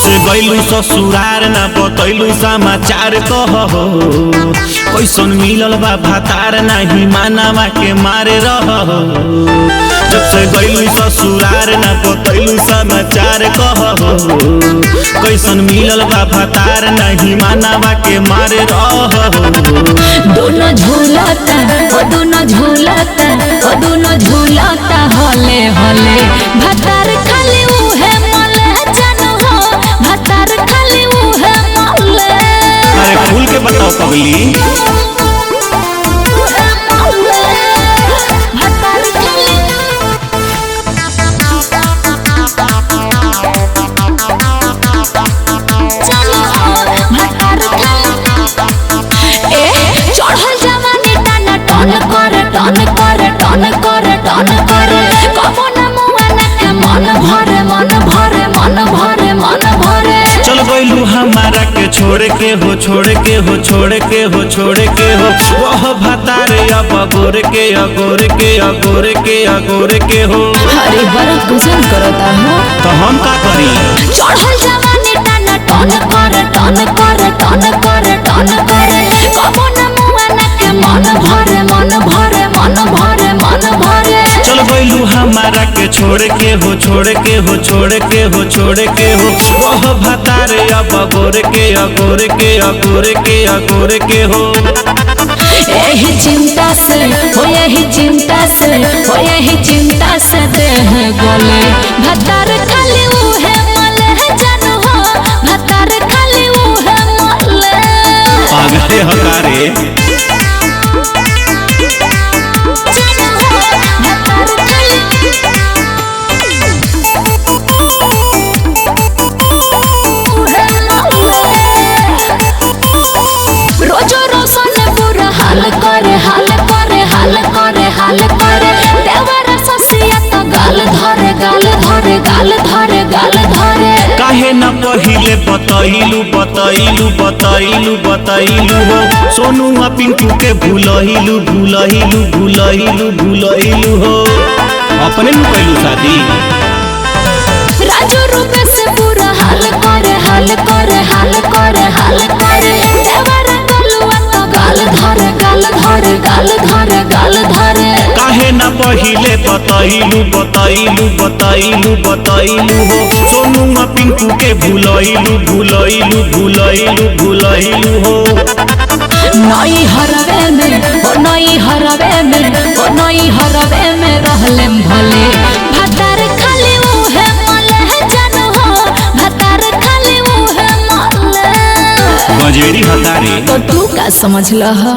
से गइलू ससुरार ना बतैलू समाचार कहो कैसन मिलल बा भातार नाही मानावा के मारे रहो। जब से गइलू ससुरार ना बतैलू समाचार कहो कैसन मिलल बा भातार नाही मानावा के मारे रहो। दोनों झूलता दोनों झूलता दोनों झूलता होले होले भातार खाली उहे मले जानो हो भातार खाली उहे मले। अरे खुल के बताओ पगली। चल गइलू हमारा के छोड़ के हो छोड़ के हो छोड़ के हो छोड़ के हो वह भातारे अब अगोर के अगोर के अगोर के अगोर के हो। अरे बड़ा गुस्सा करता हो तो हम का करी। चढ़ल जवानी टाना टन कर टन कर टन कर टन कर कबो न मुआना के मन भरे मन भरे मन भरे मन भरे। चल गइलू हमारा के छोड़ के हो छोड़ के हो छोड़ के हो छोड़ के हो वह भातारे अब अगोर के अगोर के अगोर के अगोर के हो। यही चिंता से हो यही चिंता से हो यही चिंता से देह गोले भातार खाली उहे मले जानू हो भातार खाली उहे मले। पागले हकारे काहे न पहिले बतैलू बतैलू बतैलू बतैलू हो सोनू आ पिंकू के भूलहिलू भूलहिलू भूलहिलू भूलहिलू हो अपने न कैलू शादी। राजू रूप से पूरा हाल करे हाल करे हाल करे हाल करे देवरा गलुआ तो गाल धरे गाल धरे गाल धरे गाल धरे। काहे न पहिले बतैलू बतैलू बतैलू बतैलू हो सोनू आ पिंकू के भूलहिलू भूलहिलू भूलहिलू भूलहिलू हो। नई हरवे में ओ नई हरवे में ओ नई हरवे में रहले भले भातार खाली उहे मले जानू हो भातार खाली उहे मले। गजेरी हतारे तो तू का समझ लहा।